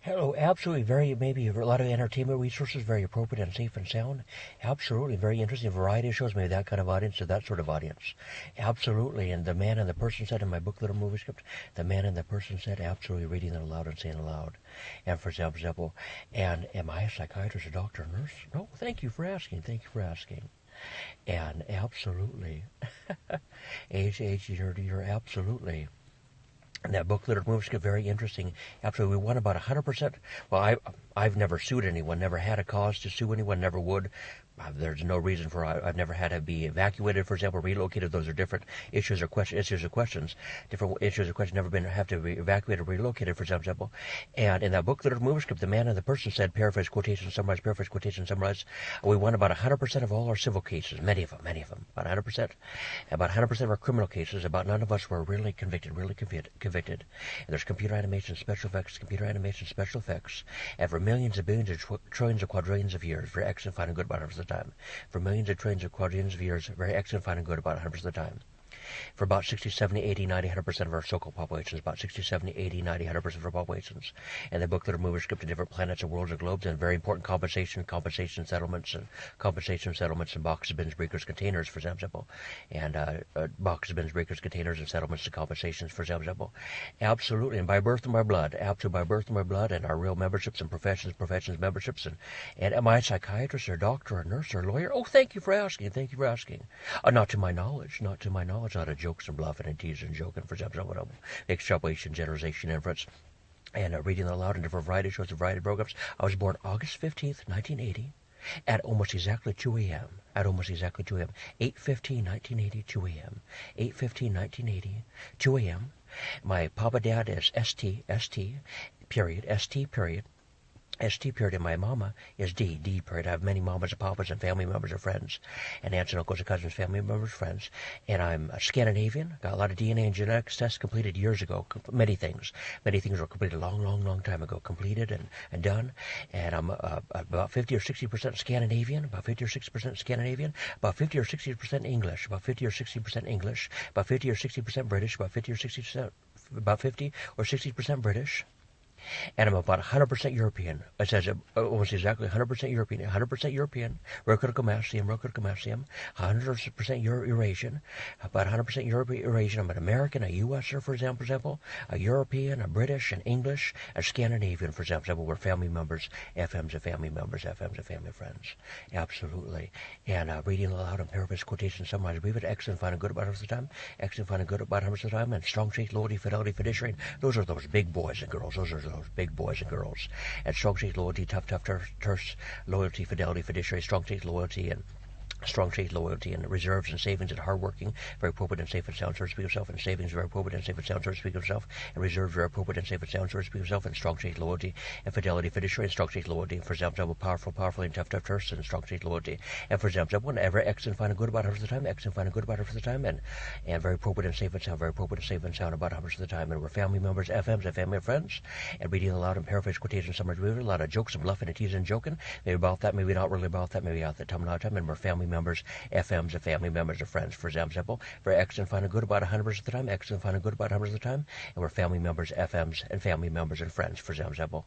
Hello, absolutely. Maybe a lot of entertainment resources, very appropriate and safe and sound. Absolutely. Very interesting. Variety of shows, maybe that kind of audience or that sort of audience. Absolutely. And the man and the person said in my book, Little Movie Script, the man and the person said, absolutely reading it aloud and saying it aloud. And for example, and am I a psychiatrist, a doctor, a nurse? No, thank you for asking. Thank you for asking. And absolutely. you're absolutely. And that book, Little Movie Script, very interesting. Absolutely, we won about 100%. Well, I've never sued anyone, never had a cause to sue anyone, never would. There's no reason for I've never had to be evacuated, for example, relocated. Those are different issues or questions. Different issues or questions. Never been have to be evacuated or relocated, for example. And in that book, Little Movie Script, the man and the person said, paraphrase, quotation, summarize, paraphrase, quotation, summarize. We won about 100% of all our civil cases, many of them, about 100%. About 100% of our criminal cases, about none of us were really convicted. And there's computer animation, special effects, and for millions of billions of trillions of quadrillions of years, very excellent, fine, and good about 100% of the time. For millions of trillions of quadrillions of years, very excellent, fine, and good about 100% of the time. For about 60, 70, 80, 90, 100% of our so-called populations, about 60, 70, 80, 90, 100% of our populations. And the book, Little Movie Script, to different planets and worlds and globes, and very important compensation settlements, and boxes, bins, breakers, containers, for example. And boxes, bins, breakers, containers, and settlements and compensations, for example. Absolutely, and by birth and by blood, and our real memberships and professions, memberships, and am I a psychiatrist or a doctor or a nurse or a lawyer? Oh, thank you for asking. Not to my knowledge, not a jokes and bluffing and teasing and joking, for example, extrapolation, generalization, inference, and reading aloud in different variety shows and variety programs. I was born August 15th, 1980, at almost exactly 2 a.m. 8:15, 1980, 2 a.m. 8:15, 1980, 2 a.m. My papa dad is ST, period, and my mama is D, period. I have many mamas and papas and family members and friends, and aunts and uncles and cousins, family members, friends. And I'm Scandinavian. Got a lot of DNA and genetics tests completed years ago. Many things were completed a long time ago, completed and done. And I'm about 50 or 60% Scandinavian, about 50 or 60% English, about 50 or 60% British, about 50 or 60% British. And I'm about 100% European. It says almost exactly 100% European, rocotical massium, 100% Eurasian, about 100% Eurasian. I'm an American, a USer, for example, a European, a British, an English, a Scandinavian, for example. We're family members, FMs and family members, FMs and family friends. Absolutely. And reading aloud and paraphrase, quotation, summarize, read it, excellent, fine, and good about 100% of the time, and strong faith, loyalty, fidelity, fiduciary. Those are those big boys and girls. And strong faith, loyalty, tough, terse, loyalty, fidelity, fiduciary, strong faith, loyalty, and reserves and savings and hardworking, very appropriate and safe and sound, so to speak of self, and savings, very appropriate and safe and sound, so to speak of self, and reserves, very appropriate and safe and sound, so to speak of self, and strong faith, loyalty, and fidelity, fiduciary, and strong faith, loyalty, and for example, powerful, and tough, terse, and strong faith, loyalty, and for example, whenever excellent, fine, and good about 100% of the time, and very appropriate and safe and sound, about 100% of the time, and we're family members, FMs, and family and friends, and reading aloud and paraphrase, quotation, summary, a lot of jokes and bluffing and teasing and joking, maybe about that, maybe not really about that, maybe out that time, and we're family members, FMs, and family members and friends, for example. Very excellent, fine, and good about 100% of the time, and we're family members, FMs, and family members and friends, for example.